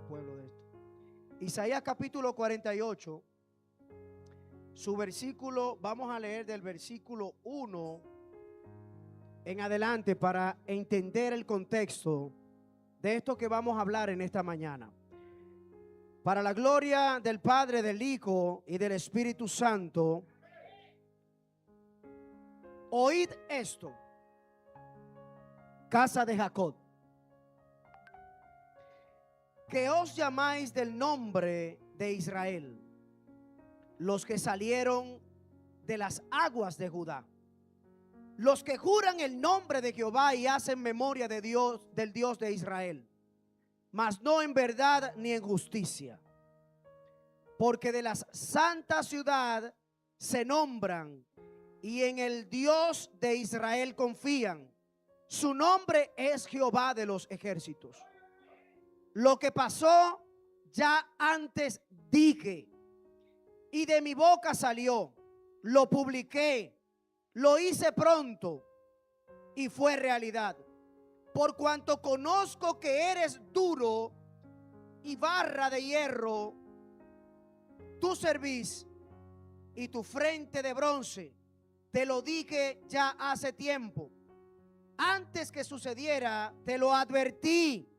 al pueblo de esto. Isaías capítulo 48, su versículo, vamos a leer del versículo 1 en adelante para entender el contexto de esto que vamos a hablar en esta mañana. Para la gloria del Padre, del Hijo y del Espíritu Santo, oíd esto, casa de Jacob, que os llamáis del nombre de Israel, los que salieron de las aguas de Judá, los que juran el nombre de Jehová y hacen memoria de Dios, del Dios de Israel, mas no en verdad ni en justicia, porque de la santa ciudad se nombran y en el Dios de Israel confían. Su nombre es Jehová de los ejércitos. Lo que pasó ya antes dije, y de mi boca salió, lo publiqué, lo hice pronto y fue realidad. Por cuanto conozco que eres duro y barra de hierro, tu cerviz y tu frente de bronce, te lo dije ya hace tiempo. Antes que sucediera, te lo advertí,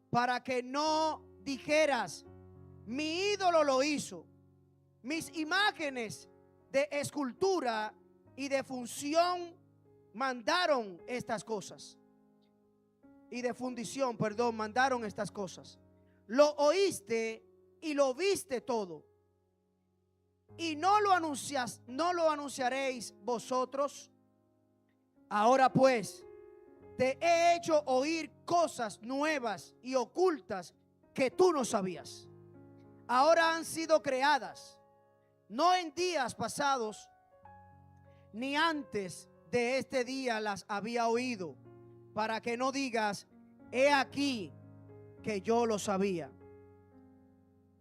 para que no dijeras, mi ídolo lo hizo. Mis imágenes de escultura y de función mandaron estas cosas. Y de fundición, perdón, mandaron estas cosas. Lo oíste y lo viste todo. Y no lo anunciaréis vosotros. Ahora pues, te he hecho oír cosas nuevas y ocultas que tú no sabías. Ahora han sido creadas, no en días pasados, ni antes de este día las había oído, para que no digas, he aquí que yo lo sabía.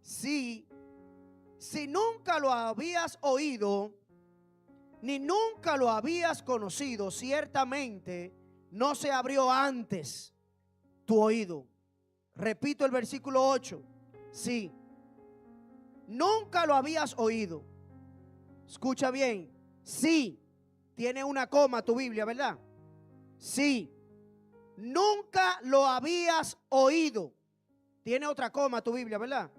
Si nunca lo habías oído, ni nunca lo habías conocido, ciertamente no se abrió antes tu oído. Repito el versículo 8. Sí, nunca lo habías oído. Escucha bien. Sí, tiene una coma tu Biblia, ¿verdad? Sí, nunca lo habías oído. Tiene otra coma tu Biblia, ¿verdad?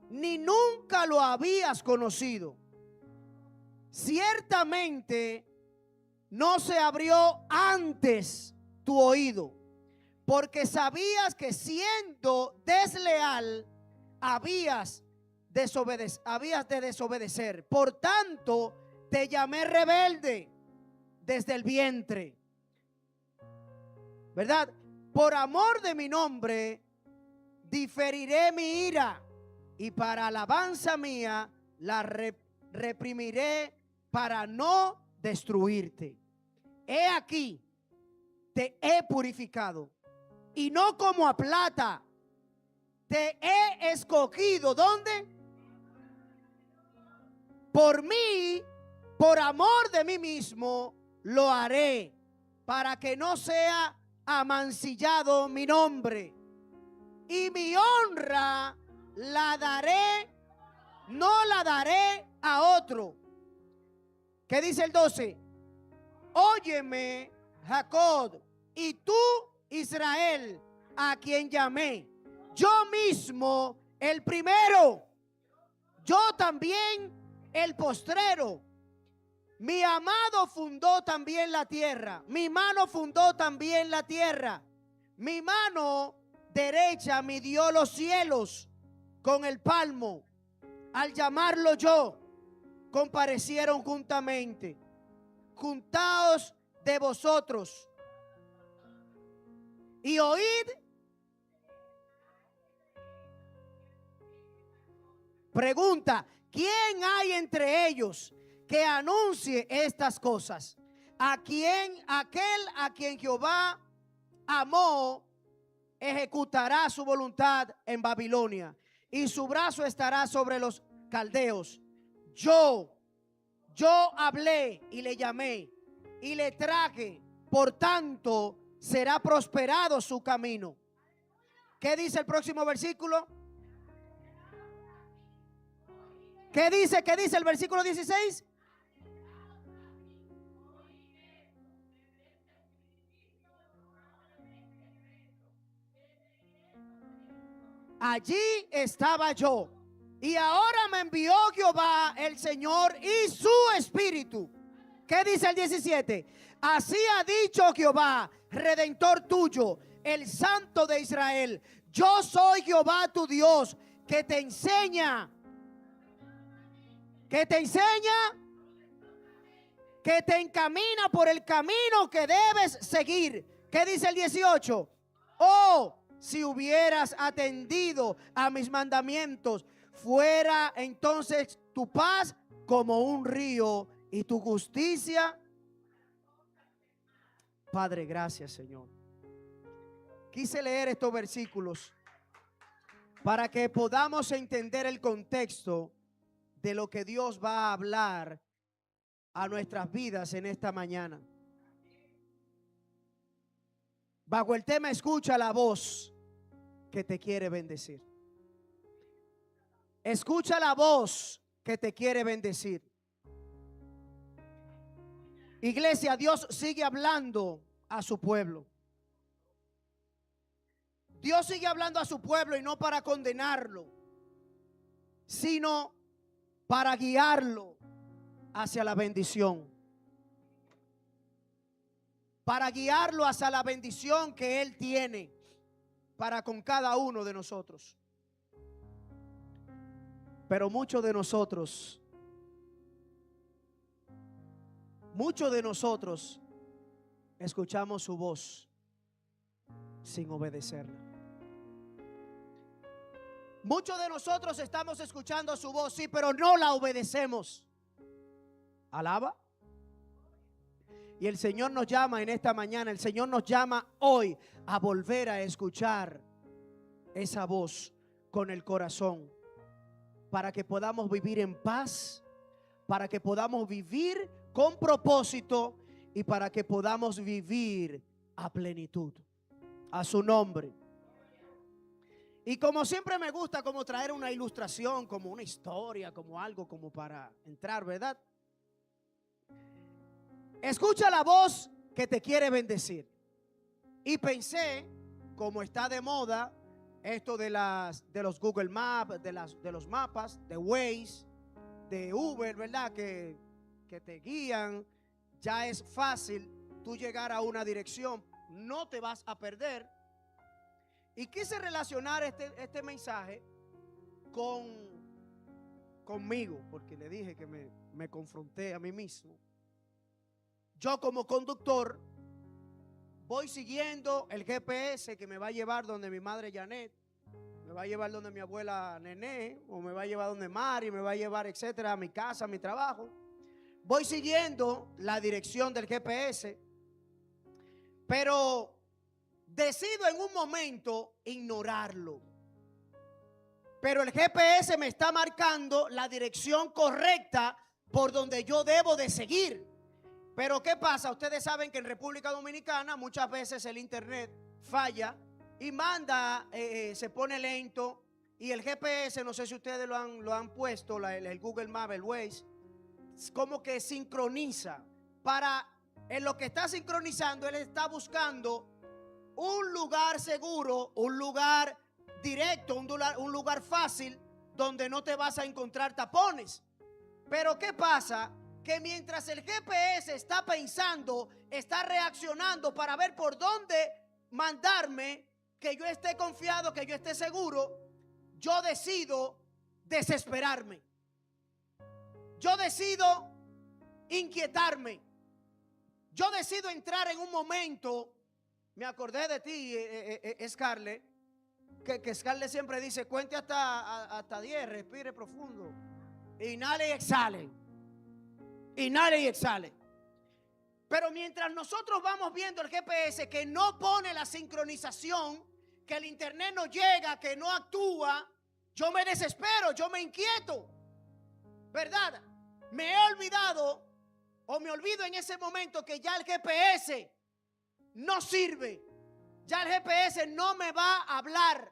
Ni nunca lo habías conocido. Ciertamente no se abrió antes tu oído, porque sabías que siendo desleal habías de desobedecer. Por tanto, te llamé rebelde desde el vientre. ¿Verdad? Por amor de mi nombre, diferiré mi ira, y para alabanza mía la reprimiré para no destruirte. He aquí, te he purificado, y no como a plata. Te he escogido, ¿dónde? Por mí, por amor de mí mismo, lo haré, para que no sea amancillado mi nombre. Y mi honra la daré, no la daré a otro. ¿Qué dice el 12? Óyeme, Jacob, y tú, Israel, a quien llamé. Yo mismo, el primero, yo también, el postrero. Mi amado fundó también la tierra. Mi mano fundó también la tierra. Mi mano derecha midió los cielos con el palmo. Al llamarlo yo, comparecieron juntamente. Juntaos de vosotros y oíd. Pregunta: ¿quién hay entre ellos que anuncie estas cosas? Aquel a quien Jehová amó, ejecutará su voluntad en Babilonia, y su brazo estará sobre los caldeos. Yo hablé y le llamé y le traje, por tanto será prosperado su camino. ¿Qué dice el próximo versículo? ¿Qué dice? ¿Qué dice el versículo 16? Allí estaba yo, y ahora me envió Jehová el Señor y su Espíritu. ¿Qué dice el 17? Así ha dicho Jehová, Redentor tuyo, el Santo de Israel: yo soy Jehová tu Dios, que te enseña, que te encamina por el camino que debes seguir. ¿Qué dice el 18? Oh, si hubieras atendido a mis mandamientos, fuera entonces tu paz como un río y tu justicia. Padre, gracias, Señor. Quise leer estos versículos para que podamos entender el contexto de lo que Dios va a hablar a nuestras vidas en esta mañana. Bajo el tema escucha la voz que te quiere bendecir. Escucha la voz que te quiere bendecir. Iglesia, Dios sigue hablando a su pueblo. Dios sigue hablando a su pueblo, y no para condenarlo, sino para guiarlo hacia la bendición. Para guiarlo hacia la bendición que Él tiene para con cada uno de nosotros. Pero muchos de nosotros escuchamos su voz sin obedecerla. Muchos de nosotros estamos escuchando su voz, sí, pero no la obedecemos. Alaba. Y el Señor nos llama en esta mañana, el Señor nos llama hoy a volver a escuchar esa voz con el corazón, para que podamos vivir en paz, para que podamos vivir con propósito y para que podamos vivir a plenitud. A su nombre. Y como siempre me gusta como traer una ilustración, como una historia, como algo como para entrar, ¿verdad? Escucha la voz que te quiere bendecir. Y pensé, como está de moda esto de los Google Maps, de los mapas, de Waze, de Uber, ¿verdad? Que te guían. Ya es fácil tú llegar a una dirección, no te vas a perder. Y quise relacionar este mensaje conmigo, porque le dije que me confronté a mí mismo. Yo como conductor voy siguiendo el GPS que me va a llevar donde mi madre Janet, me va a llevar donde mi abuela Nené, o me va a llevar donde Mari, me va a llevar, etcétera, a mi casa, a mi trabajo. Voy siguiendo la dirección del GPS, pero decido en un momento ignorarlo. Pero el GPS me está marcando la dirección correcta por donde yo debo de seguir. Pero ¿qué pasa? Ustedes saben que en República Dominicana muchas veces el internet falla y se pone lento. Y el GPS, no sé si ustedes lo han puesto, el Google Maps, el Waze, como que sincroniza. En lo que está sincronizando, él está buscando un lugar seguro, un lugar directo, un lugar fácil donde no te vas a encontrar tapones. Pero ¿qué pasa? Que mientras el GPS está pensando, está reaccionando para ver por dónde mandarme, que yo esté confiado, que yo esté seguro, yo decido desesperarme. Yo decido inquietarme. Yo decido entrar en un momento. Me acordé de ti, Scarlett, que Scarlett siempre dice: cuente hasta 10, respire profundo, inhale y exhale. Inhale y exhale. Pero mientras nosotros vamos viendo el GPS que no pone la sincronización, que el internet no llega, que no actúa, yo me desespero, yo me inquieto, ¿verdad? Me he olvidado, o me olvido en ese momento, que ya el GPS no sirve. Ya el GPS no me va a hablar.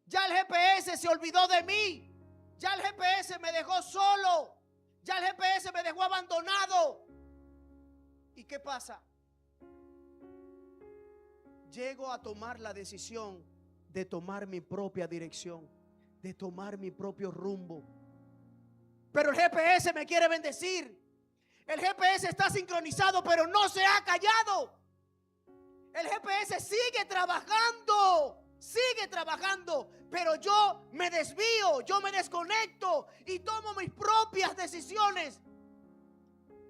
Ya el GPS se olvidó de mí. Ya el GPS me dejó solo. Ya el GPS me dejó abandonado. ¿Y qué pasa? Llego a tomar la decisión de tomar mi propia dirección, de tomar mi propio rumbo. Pero el GPS me quiere bendecir. El GPS está sincronizado, pero no se ha callado. El GPS sigue trabajando, pero yo me desvío, yo me desconecto y tomo mis propias decisiones.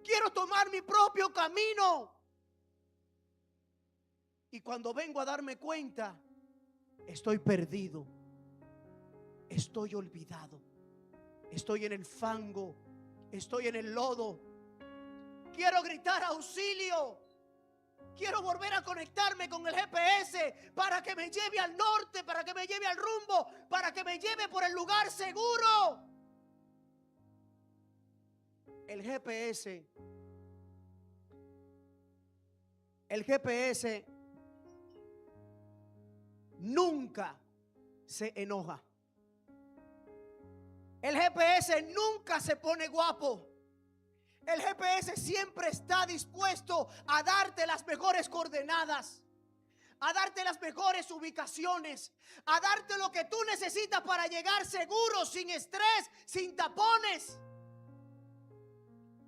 Quiero tomar mi propio camino. Y cuando vengo a darme cuenta, estoy perdido, estoy olvidado, estoy en el fango, estoy en el lodo. Quiero gritar auxilio. Quiero volver a conectarme con el GPS para que me lleve al norte, para que me lleve al rumbo, para que me lleve por el lugar seguro. El GPS nunca se enoja. El GPS nunca se pone guapo. El GPS siempre está dispuesto a darte las mejores coordenadas, a darte las mejores ubicaciones, a darte lo que tú necesitas para llegar seguro, sin estrés, sin tapones.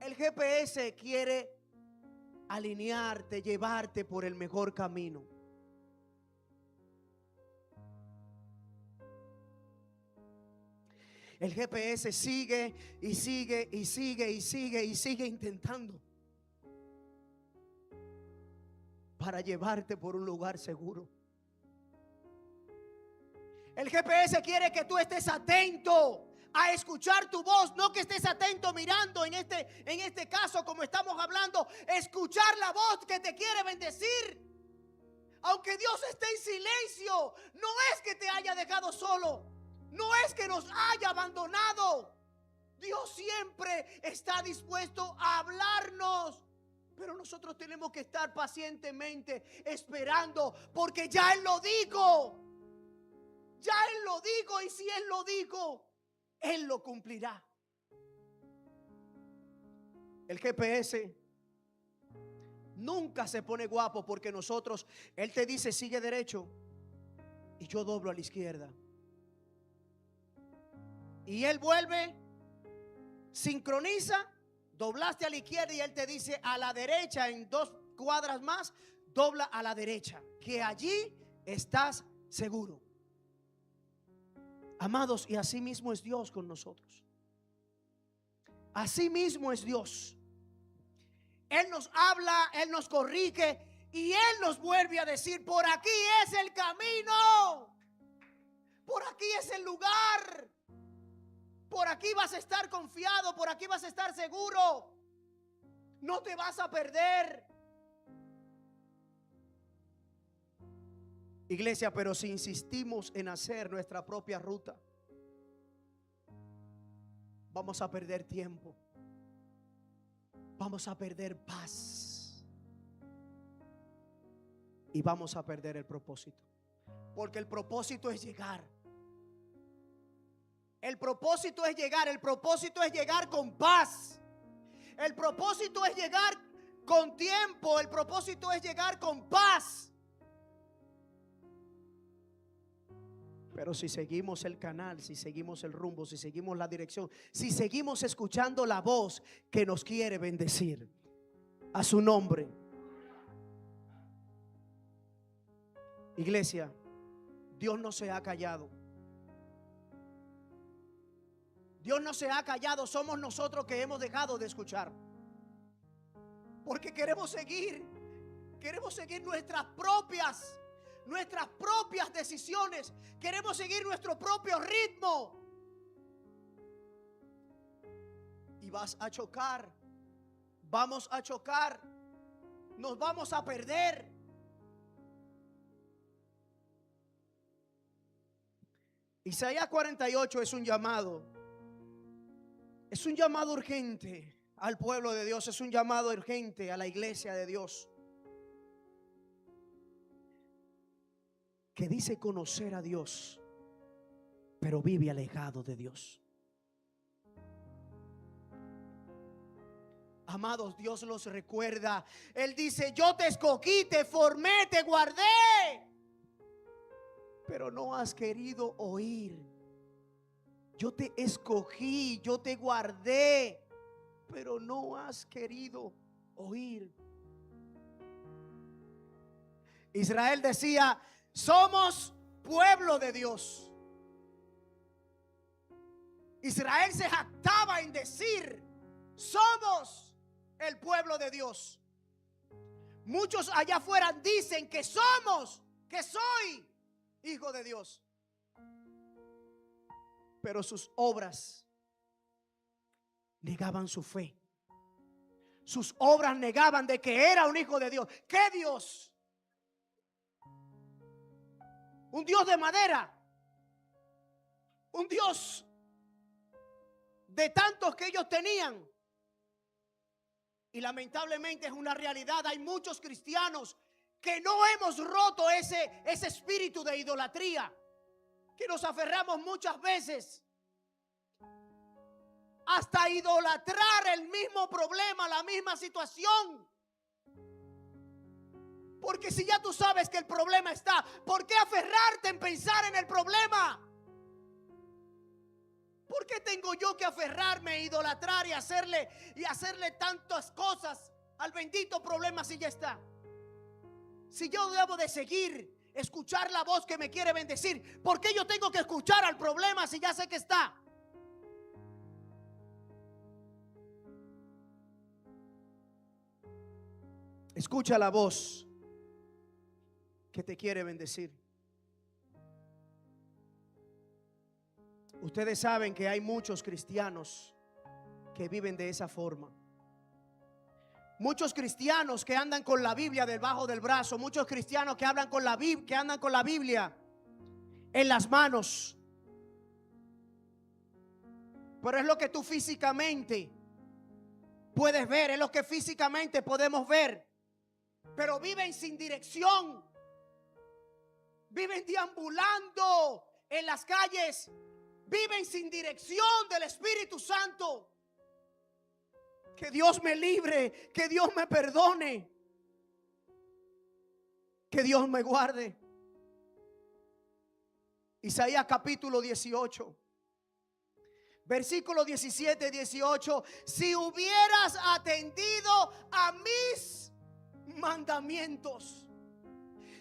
El GPS quiere alinearte, llevarte por el mejor camino. El GPS sigue y sigue y sigue y sigue y sigue intentando para llevarte por un lugar seguro. El GPS quiere que tú estés atento a escuchar tu voz, no que estés atento mirando en este caso como estamos hablando, escuchar la voz que te quiere bendecir. Aunque Dios esté en silencio, no es que te haya dejado solo. No es que nos haya abandonado. Dios siempre está dispuesto a hablarnos. Pero nosotros tenemos que estar pacientemente esperando, porque ya Él lo dijo. Ya Él lo dijo, y si Él lo dijo, Él lo cumplirá. El GPS nunca se pone guapo porque Él te dice sigue derecho y yo doblo a la izquierda. Y Él vuelve, sincroniza, doblaste a la izquierda y Él te dice a la derecha, en 2 cuadras más, dobla a la derecha, que allí estás seguro. Amados, y así mismo es Dios con nosotros. Así mismo es Dios. Él nos habla, Él nos corrige y Él nos vuelve a decir: por aquí es el camino, por aquí es el lugar. Por aquí vas a estar confiado, por aquí vas a estar seguro. No te vas a perder. Iglesia, pero si insistimos en hacer nuestra propia ruta, vamos a perder tiempo. Vamos a perder paz. Y vamos a perder el propósito. Porque el propósito es llegar. El propósito es llegar, el propósito es llegar con paz. El propósito es llegar con tiempo, el propósito es llegar con paz. Pero si seguimos el canal, si seguimos el rumbo, si seguimos la dirección, si seguimos escuchando la voz que nos quiere bendecir, a su nombre. Iglesia, Dios no se ha callado. Dios no se ha callado, somos nosotros que hemos dejado de escuchar. Porque queremos seguir nuestras propias decisiones. Queremos seguir nuestro propio ritmo. Y vas a chocar. Vamos a chocar. Nos vamos a perder. Isaías 48 es un llamado. Es un llamado urgente al pueblo de Dios. Es un llamado urgente a la iglesia de Dios. que dice conocer a Dios, pero vive alejado de Dios. Amados, Dios los recuerda. Él dice: yo te escogí, te formé, te guardé, pero no has querido oír. Yo te escogí, yo te guardé, pero no has querido oír. Israel decía: somos pueblo de Dios. Israel se jactaba en decir: somos el pueblo de Dios. Muchos allá afuera dicen que somos, que soy hijo de Dios, pero sus obras negaban su fe. Sus obras negaban de que era un hijo de Dios. ¿Qué Dios? Un Dios de madera, un Dios de tantos que ellos tenían. Y lamentablemente es una realidad. Hay muchos cristianos que no hemos roto ese espíritu de idolatría, que nos aferramos muchas veces hasta idolatrar el mismo problema, la misma situación. Porque si ya tú sabes que el problema está, ¿por qué aferrarte en pensar en el problema? ¿Por qué tengo yo que aferrarme, idolatrar y hacerle tantas cosas al bendito problema si ya está? Si yo debo de seguir, escuchar la voz que me quiere bendecir, ¿por qué yo tengo que escuchar al problema si ya sé que está? Escucha la voz que te quiere bendecir. Ustedes saben que hay muchos cristianos que viven de esa forma. Muchos cristianos que andan con la Biblia debajo del brazo. Muchos cristianos que andan con la Biblia en las manos. Pero es lo que tú físicamente puedes ver, es lo que físicamente podemos ver. Pero viven sin dirección. Viven deambulando en las calles. Viven sin dirección del Espíritu Santo. Que Dios me libre, que Dios me perdone, que Dios me guarde. Isaías capítulo 18, versículo 17 y 18. Si hubieras atendido a mis mandamientos,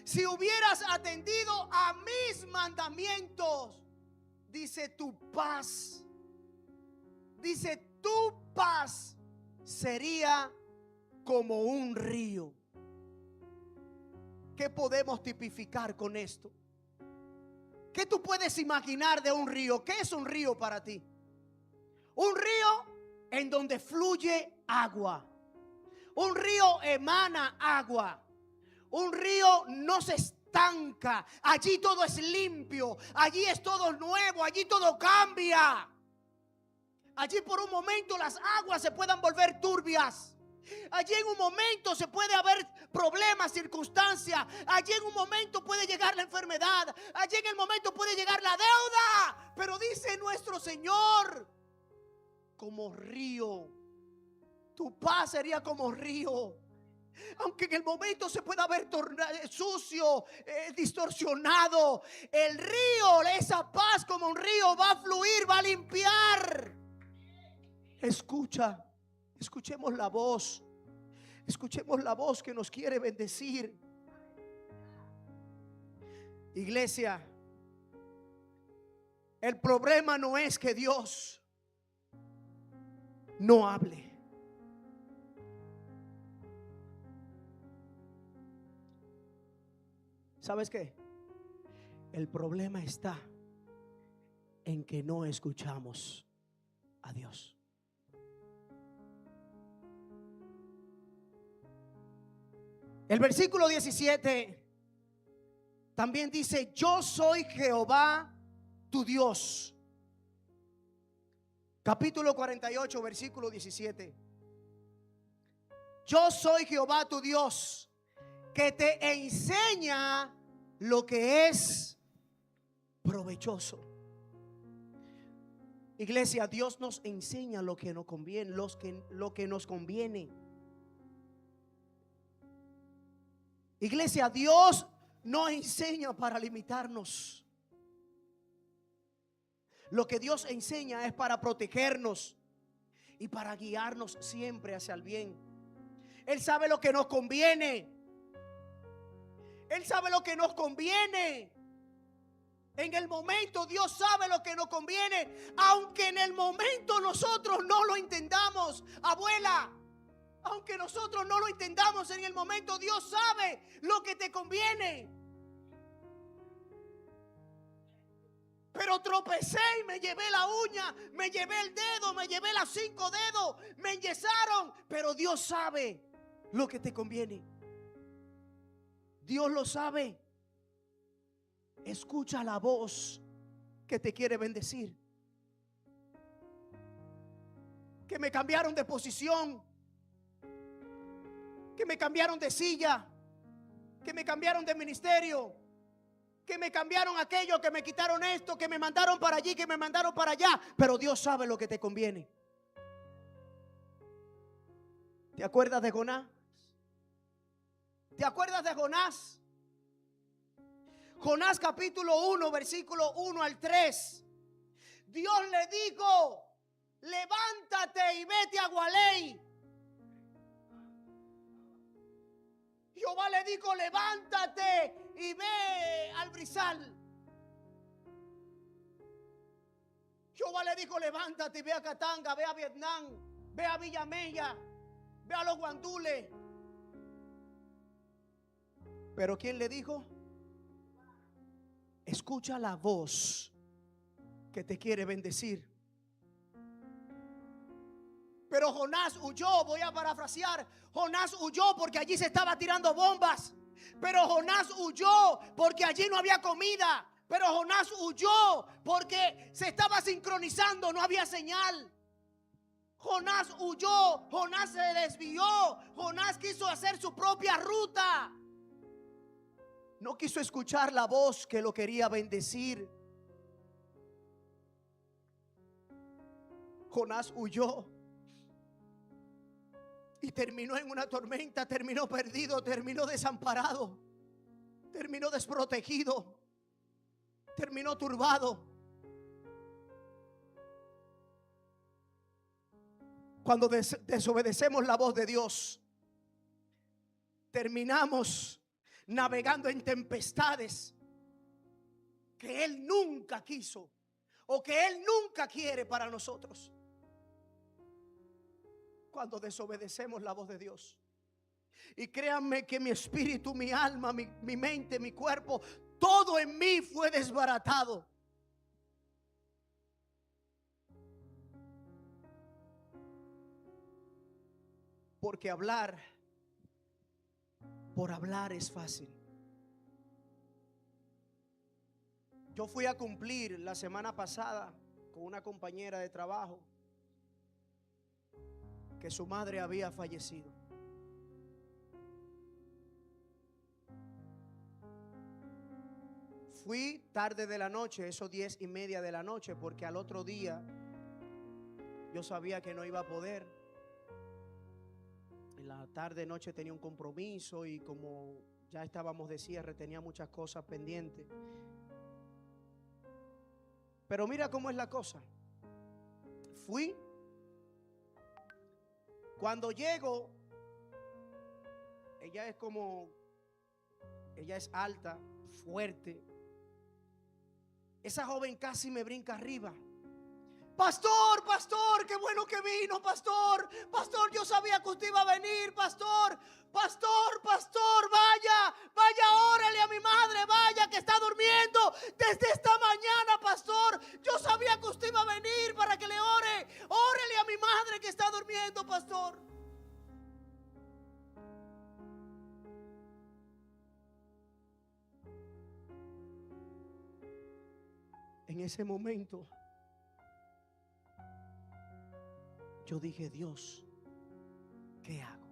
si hubieras atendido a mis mandamientos, dice tu paz sería como un río. ¿Qué podemos tipificar con esto? ¿Qué tú puedes imaginar de un río? ¿Qué es un río para ti? Un río en donde fluye agua. Un río emana agua. Un río no se estanca. Allí todo es limpio. Allí es todo nuevo. Allí todo cambia. Allí por un momento las aguas se puedan volver turbias. Allí en un momento se puede haber problemas, circunstancias. Allí en un momento puede llegar la enfermedad. Allí en el momento puede llegar la deuda. Pero dice nuestro Señor, como río. Tu paz sería como río. Aunque en el momento se pueda ver sucio, distorsionado, el río, esa paz como un río va a fluir, va a limpiar. Escuchemos la voz. Escuchemos la voz que nos quiere bendecir. Iglesia, el problema no es que Dios no hable. ¿Sabes qué? El problema está en que no escuchamos a Dios. El versículo 17 también dice: yo soy Jehová tu Dios. Capítulo 48, versículo 17. Yo soy Jehová tu Dios, que te enseña lo que es provechoso. Iglesia, Dios nos enseña lo que nos conviene, lo que nos conviene. Iglesia, Dios nos enseña para limitarnos. Lo que Dios enseña es para protegernos y para guiarnos siempre hacia el bien. Él sabe lo que nos conviene. Él sabe lo que nos conviene. En el momento Dios sabe lo que nos conviene, aunque en el momento nosotros no lo entendamos. Abuela, aunque nosotros no lo entendamos en el momento, Dios sabe lo que te conviene. Pero tropecé y me llevé la uña, me llevé el dedo, me llevé las 5 dedos, me enyesaron. Pero Dios sabe lo que te conviene. Dios lo sabe. Escucha la voz que te quiere bendecir. Que me cambiaron de posición, que me cambiaron de silla, que me cambiaron de ministerio, que me cambiaron aquello, que me quitaron esto, que me mandaron para allí, que me mandaron para allá. Pero Dios sabe lo que te conviene. ¿Te acuerdas de Jonás? ¿Te acuerdas de Jonás? Jonás capítulo 1, versículo 1 al 3. Dios le dijo: levántate y vete a Gualey. Jehová le dijo: levántate y ve al Brizal. Jehová le dijo: levántate y ve a Katanga, ve a Vietnam, ve a Villamella, ve a los Guandules. Pero ¿quién le dijo? Escucha la voz que te quiere bendecir. Pero Jonás huyó. Voy a parafrasear. Jonás huyó porque allí se estaba tirando bombas. Pero Jonás huyó porque allí no había comida. Pero Jonás huyó porque se estaba sincronizando, no había señal. Jonás huyó, Jonás se desvió, Jonás quiso hacer su propia ruta. No quiso escuchar la voz que lo quería bendecir. Jonás huyó y terminó en una tormenta, terminó perdido, terminó desamparado, terminó desprotegido, terminó turbado. Cuando desobedecemos la voz de Dios, terminamos navegando en tempestades que Él nunca quiso o que Él nunca quiere para nosotros. Cuando desobedecemos la voz de Dios. Y créanme que mi espíritu, mi alma, mi mente, mi cuerpo, todo en mí fue desbaratado. Porque hablar por hablar es fácil. Yo fui a cumplir la semana pasada con una compañera de trabajo que su madre había fallecido. Fui tarde de la noche, eso 10:30 de la noche, porque al otro día yo sabía que no iba a poder. En la tarde noche tenía un compromiso y como ya estábamos de cierre tenía muchas cosas pendientes. Pero mira cómo es la cosa. Fui. Cuando llego, ella es alta, fuerte. Esa joven casi me brinca arriba. Pastor, pastor, qué bueno que vino, pastor. Pastor, yo sabía que usted iba a venir, pastor. Pastor, pastor, vaya, órale a mi madre, vaya, que está durmiendo desde esta mañana, pastor. Yo sabía que usted iba a venir para que le ore. Órale a mi madre que está durmiendo, pastor. En ese momento yo dije: Dios, ¿qué hago?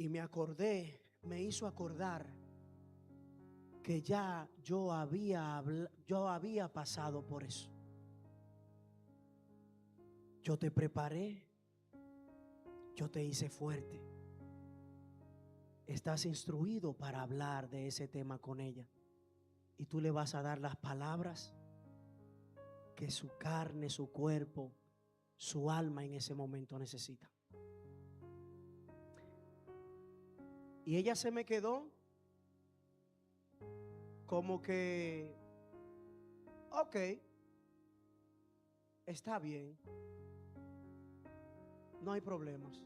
Y me hizo acordar que ya yo había pasado por eso. Yo te preparé, yo te hice fuerte. Estás instruido para hablar de ese tema con ella. Y tú le vas a dar las palabras que su carne, su cuerpo, su alma en ese momento necesita. Y ella se me quedó como que, ok, está bien, no hay problemas.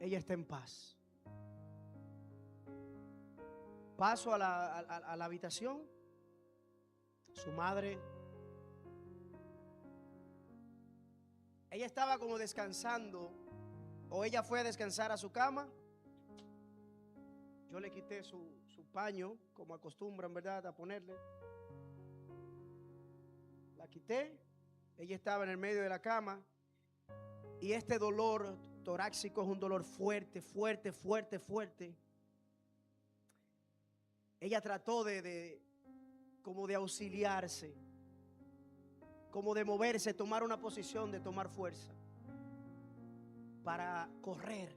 Ella está en paz. Paso a la habitación. Su madre, ella estaba como descansando, o ella fue a descansar a su cama. Yo le quité su paño, como acostumbran, ¿verdad?, a ponerle. La quité. Ella estaba en el medio de la cama. Y este dolor torácico es un dolor fuerte, fuerte, fuerte, fuerte. Ella trató como de auxiliarse, como de moverse, tomar una posición, de tomar fuerza para correr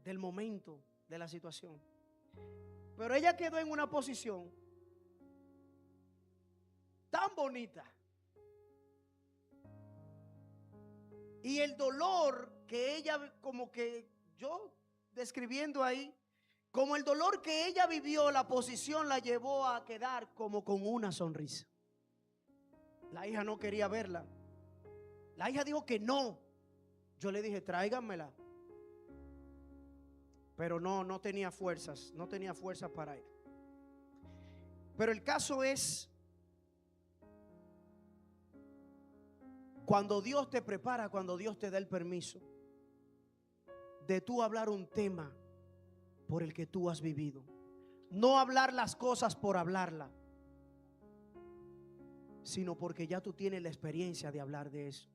del momento, de la situación. Pero ella quedó en una posición tan bonita. Y el dolor que ella, como que yo describiendo ahí, como el dolor que ella vivió, la posición la llevó a quedar como con una sonrisa. La hija no quería verla. La hija dijo que no. Yo le dije, tráiganmela. Pero no tenía fuerzas, no tenía fuerzas para ir. Pero el caso es, cuando Dios te prepara, cuando Dios te da el permiso de tú hablar un tema por el que tú has vivido. No hablar las cosas por hablarla, sino porque ya tú tienes la experiencia de hablar de eso.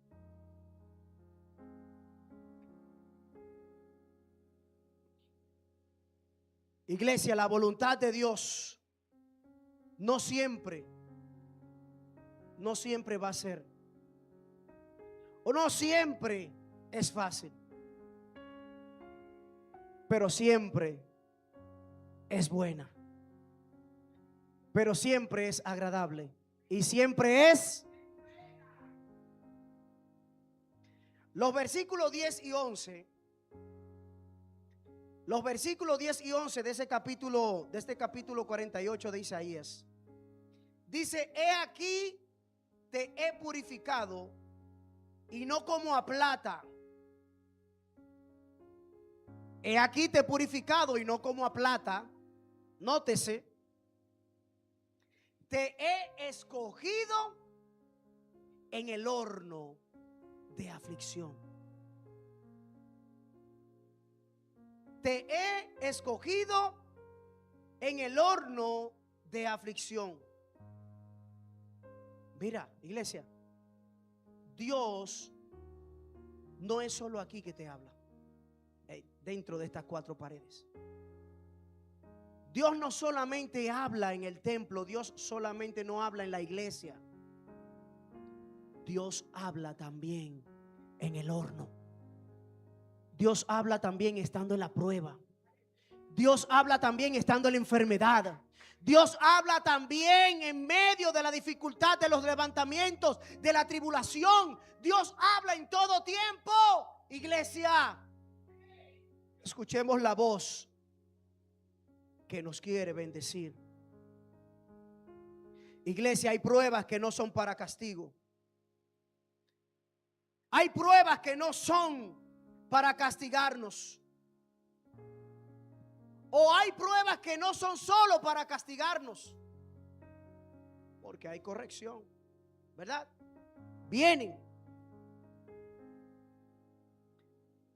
Iglesia, la voluntad de Dios no siempre va a ser, o no siempre es fácil, pero siempre es buena, pero siempre es agradable y siempre es. Los versículos 10 y 11. Los versículos 10 y 11 de este capítulo 48 de Isaías. Dice, he aquí te he purificado y no como a plata. He aquí te he purificado y no como a plata. Nótese. Te he escogido en el horno de aflicción. Te he escogido en el horno de aflicción. Mira, iglesia, Dios no es solo aquí que te habla, dentro de estas cuatro paredes. Dios no solamente habla en el templo, Dios solamente no habla en la iglesia. Dios habla también en el horno. Dios habla también estando en la prueba. Dios habla también estando en la enfermedad. Dios habla también en medio de la dificultad, de los levantamientos, de la tribulación. Dios habla en todo tiempo. Iglesia, escuchemos la voz que nos quiere bendecir. Iglesia, hay pruebas que no son para castigo. Hay pruebas que no son para castigarnos. O hay pruebas que no son solo para castigarnos, porque hay corrección, ¿verdad? Vienen.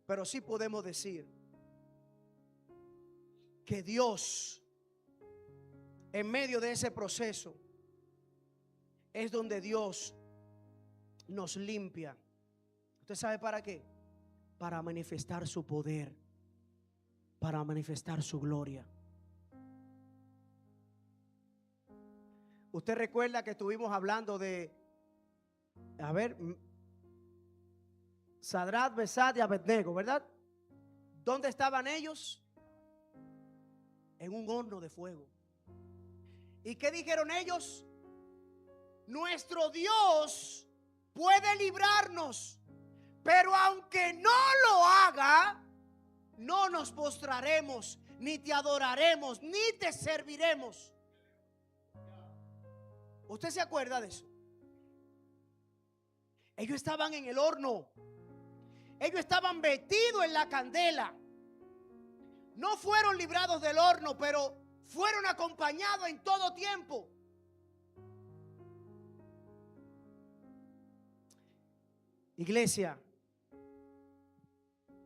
Pero sí podemos decir que Dios, en medio de ese proceso, es donde Dios nos limpia. ¿Usted sabe para qué? Para manifestar su poder. para manifestar su gloria. Usted recuerda que estuvimos hablando de, Sadrach, Mesach y Abednego, ¿verdad? ¿Dónde estaban ellos? En un horno de fuego. ¿Y qué dijeron ellos? Nuestro Dios puede librarnos, pero aunque no lo haga, no nos postraremos, ni te adoraremos, ni te serviremos. ¿Usted se acuerda de eso? Ellos estaban en el horno. Ellos estaban metidos en la candela. No fueron librados del horno, pero fueron acompañados en todo tiempo. Iglesia,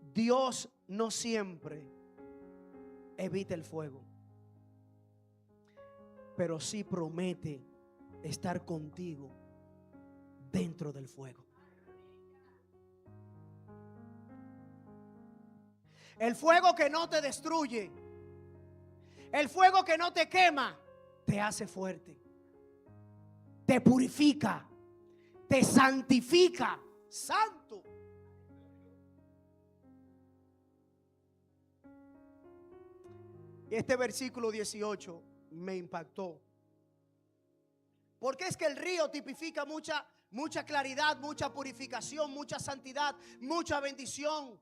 Dios no siempre evita el fuego, pero sí promete estar contigo dentro del fuego. El fuego que no te destruye, el fuego que no te quema, te hace fuerte, te purifica, te santifica. Santo. Este versículo 18 me impactó, porque es que el río tipifica mucha claridad, mucha purificación, mucha santidad, mucha bendición.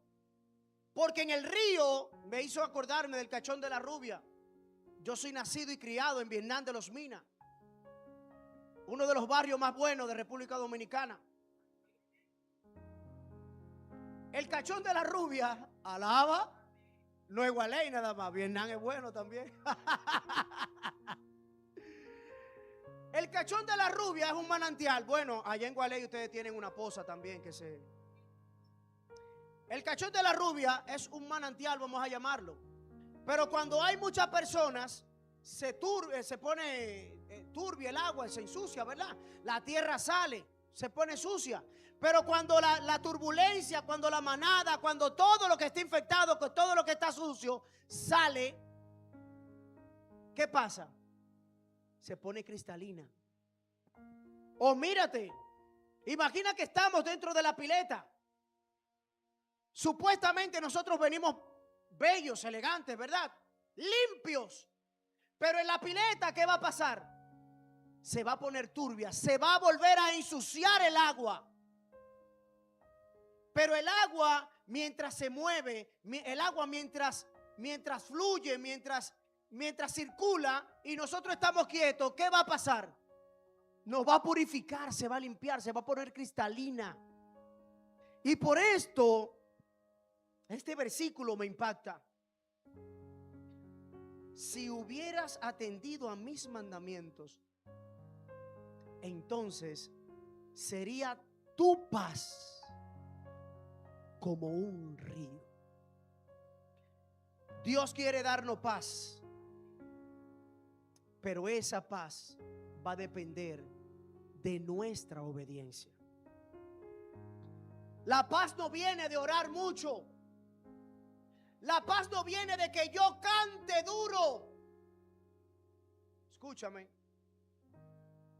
Porque en el río me hizo acordarme del Cachón de la Rubia. Yo soy nacido y criado en Vietnam de los Minas, uno de los barrios más buenos de República Dominicana. El Cachón de la Rubia, alaba, no es Gualey nada más, Vietnam es bueno también. El Cachón de la Rubia es un manantial. Bueno, allá en Gualey ustedes tienen una poza también que se... El Cachón de la Rubia es un manantial, vamos a llamarlo. Pero cuando hay muchas personas, se pone turbia el agua, se ensucia, ¿verdad? La tierra sale, se pone sucia. Pero cuando la turbulencia, cuando la manada, cuando todo lo que está infectado, todo lo que está sucio sale, ¿qué pasa? Se pone cristalina. O mírate, imagina que estamos dentro de la pileta. Supuestamente nosotros venimos bellos, elegantes, ¿verdad? Limpios. Pero en la pileta, ¿qué va a pasar? Se va a poner turbia, se va a volver a ensuciar el agua. Pero el agua, mientras se mueve, el agua mientras fluye, mientras circula y nosotros estamos quietos, ¿qué va a pasar? Nos va a purificar, se va a limpiar, se va a poner cristalina. Y por esto, este versículo me impacta. Si hubieras atendido a mis mandamientos, entonces sería tu paz como un río. Dios quiere darnos paz, pero esa paz va a depender de nuestra obediencia. La paz no viene de orar mucho. La paz no viene de que yo cante duro. Escúchame.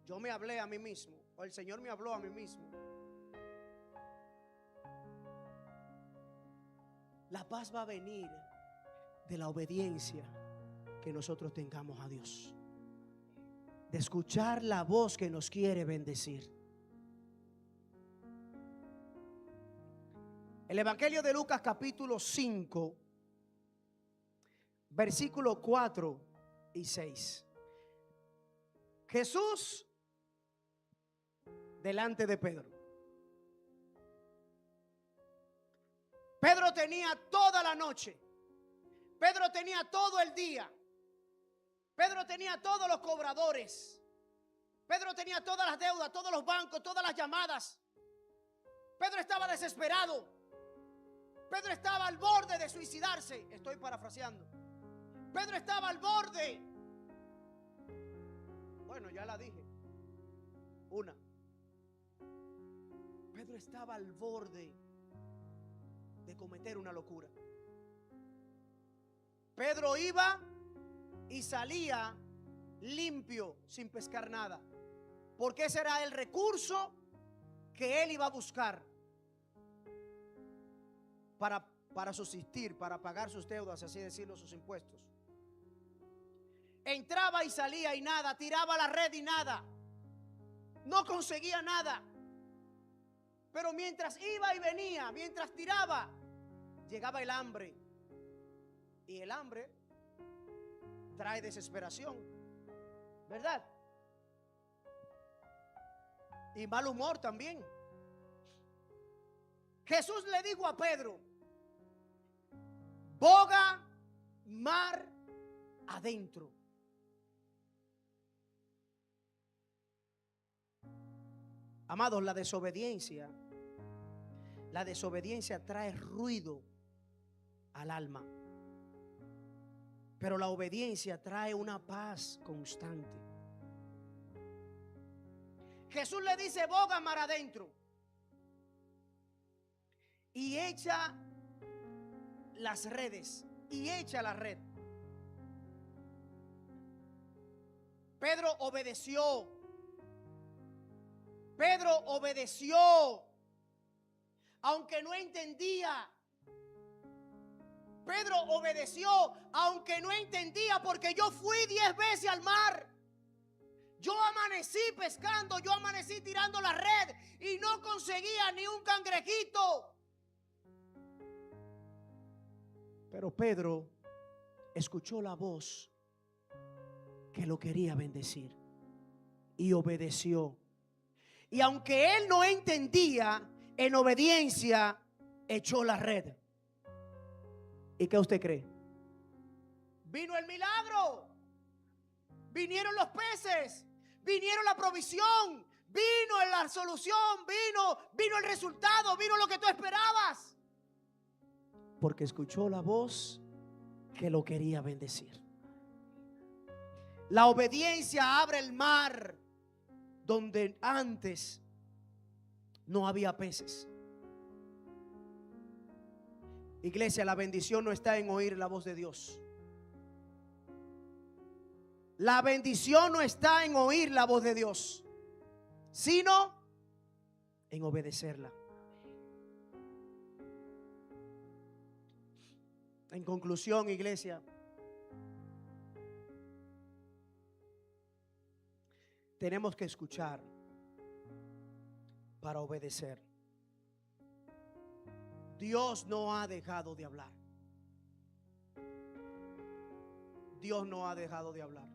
Yo me hablé a mí mismo, o el Señor me habló a mí mismo. La paz va a venir de la obediencia que nosotros tengamos a Dios, de escuchar la voz que nos quiere bendecir. El Evangelio de Lucas capítulo 5, versículos 4 y 6. Jesús delante de Pedro. Pedro tenía toda la noche. Pedro tenía todo el día. Pedro tenía todos los cobradores. Pedro tenía todas las deudas, todos los bancos, todas las llamadas. Pedro estaba desesperado. Pedro estaba al borde de suicidarse. Estoy parafraseando. Pedro estaba al borde. Bueno, ya la dije. Una. Pedro estaba al borde de cometer una locura. Pedro iba y salía limpio, sin pescar nada, porque ese era el recurso que él iba a buscar para subsistir, para pagar sus deudas, así decirlo, sus impuestos. Entraba y salía y nada, tiraba la red y nada, no conseguía nada. Pero mientras iba y venía, mientras tiraba, llegaba el hambre. Y el hambre trae desesperación, ¿verdad? Y mal humor también. Jesús le dijo a Pedro: boga mar adentro. Amados, la desobediencia trae ruido al alma, pero la obediencia trae una paz constante. Jesús le dice: boga mar adentro y echa las redes, y echa la red. Pedro obedeció. Pedro obedeció, aunque no entendía. Pedro obedeció, aunque no entendía, porque yo fui 10 veces al mar. Yo amanecí pescando, yo amanecí tirando la red y no conseguía ni un cangrejito. Pero Pedro escuchó la voz que lo quería bendecir y obedeció. Y aunque él no entendía, en obediencia echó la red. ¿Y qué usted cree? Vino el milagro. Vinieron los peces. Vinieron la provisión. Vino la solución. Vino el resultado. Vino lo que tú esperabas. Porque escuchó la voz que lo quería bendecir. La obediencia abre el mar donde antes no había peces. Iglesia, la bendición no está en oír la voz de Dios. La bendición no está en oír la voz de Dios, sino en obedecerla. En conclusión, iglesia, tenemos que escuchar para obedecer. Dios no ha dejado de hablar. Dios no ha dejado de hablar.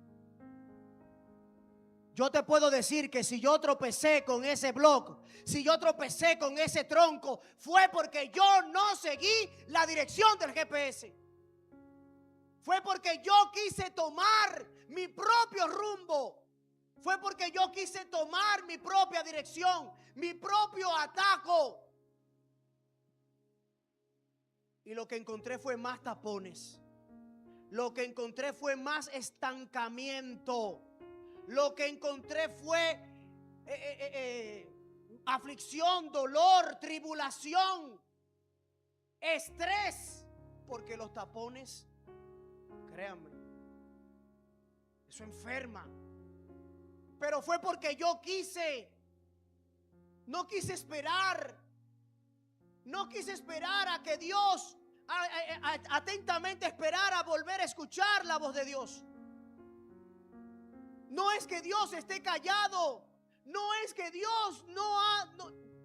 Yo te puedo decir que si yo tropecé con ese bloque, si yo tropecé con ese tronco, fue porque yo no seguí la dirección del GPS. Fue porque yo quise tomar mi propio rumbo. Fue porque yo quise tomar mi propia dirección, mi propio atajo. Y lo que encontré fue más tapones. Lo que encontré fue más estancamiento. Lo que encontré fue aflicción, dolor, tribulación, estrés. Porque los tapones, créanme, eso enferma. Pero fue porque yo no quise esperar. No quise esperar a que Dios, atentamente esperar a volver a escuchar la voz de Dios. No es que Dios esté callado. No es que Dios no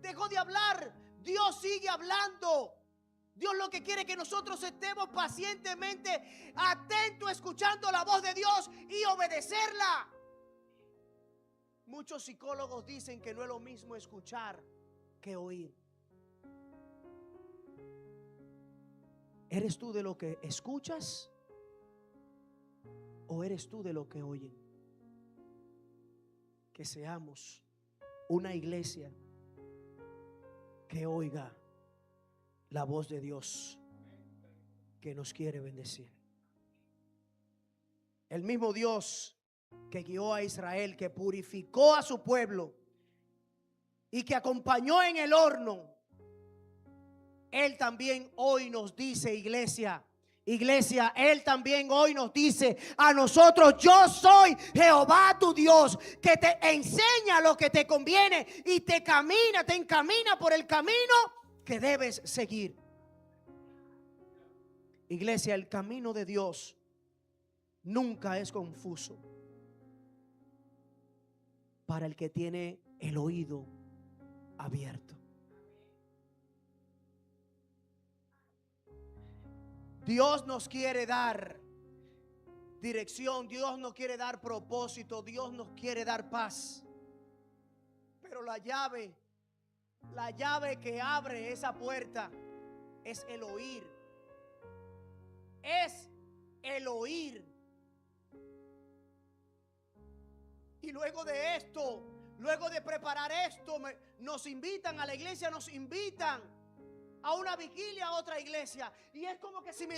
dejó de hablar. Dios sigue hablando. Dios lo que quiere es que nosotros estemos pacientemente atentos, escuchando la voz de Dios y obedecerla. Muchos psicólogos dicen que no es lo mismo escuchar que oír. ¿Eres tú de lo que escuchas o eres tú de lo que oyen? Que seamos una iglesia que oiga la voz de Dios, que nos quiere bendecir. El mismo Dios que guió a Israel, que purificó a su pueblo y que acompañó en el horno, Él también hoy nos dice, iglesia, Iglesia, Él también hoy nos dice a nosotros: yo soy Jehová tu Dios, que te enseña lo que te conviene y te encamina por el camino que debes seguir. Iglesia, el camino de Dios nunca es confuso para el que tiene el oído abierto. Dios nos quiere dar dirección, Dios nos quiere dar propósito, Dios nos quiere dar paz. Pero la llave que abre esa puerta es el oír. Es el oír. Y luego de esto, luego de preparar esto, nos invitan a la iglesia, nos invitan a una vigilia a otra iglesia. Y es como que si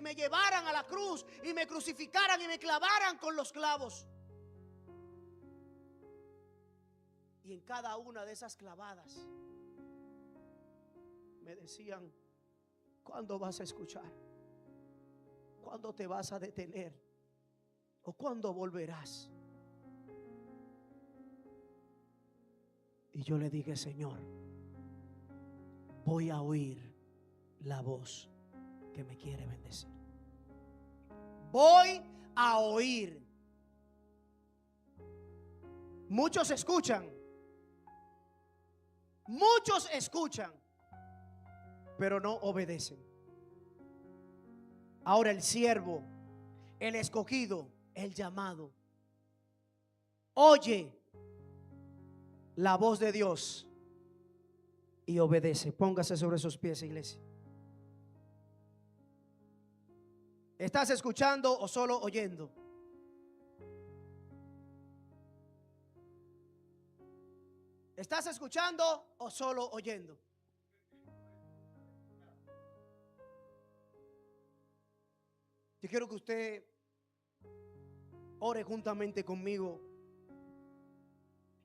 me llevaran a la cruz y me crucificaran y me clavaran con los clavos. Y en cada una de esas clavadas me decían: ¿cuándo vas a escuchar? ¿Cuándo te vas a detener? ¿O cuándo volverás? Y yo le dije: Señor, voy a oír la voz que me quiere bendecir. Voy a oír. Muchos escuchan, pero no obedecen. Ahora el siervo, el escogido, el llamado, oye la voz de Dios y obedece. Póngase sobre sus pies, iglesia. ¿Estás escuchando o solo oyendo? ¿Estás escuchando o solo oyendo? Yo quiero que usted ore juntamente conmigo.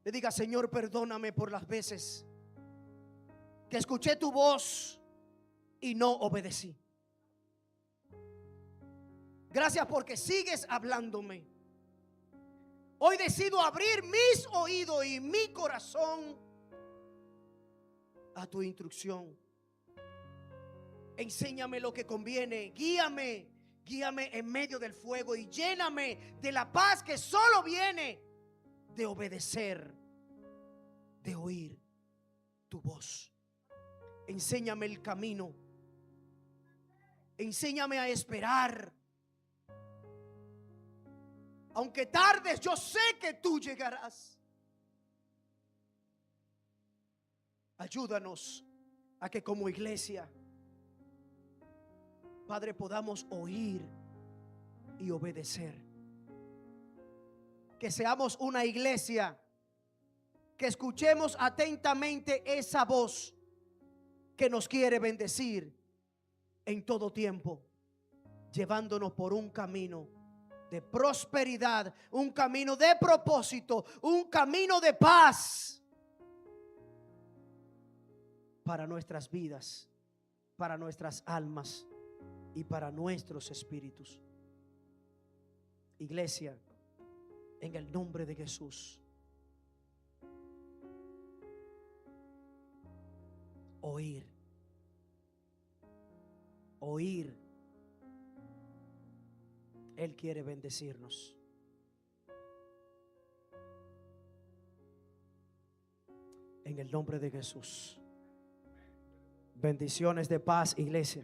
Le diga: Señor, perdóname por las veces que escuché tu voz y no obedecí. Gracias porque sigues hablándome. Hoy decido abrir mis oídos y mi corazón a tu instrucción. Enséñame lo que conviene. Guíame en medio del fuego y lléname de la paz que solo viene de obedecer, de oír tu voz. Enséñame el camino. Enséñame a esperar. Aunque tardes, yo sé que tú llegarás. Ayúdanos a que como iglesia, Padre, podamos oír y obedecer. Que seamos una iglesia que escuchemos atentamente esa voz que nos quiere bendecir en todo tiempo, llevándonos por un camino de prosperidad, un camino de propósito, un camino de paz para nuestras vidas, para nuestras almas y para nuestros espíritus. Iglesia, en el nombre de Jesús, oír. Él quiere bendecirnos. En el nombre de Jesús. Bendiciones de paz, iglesia.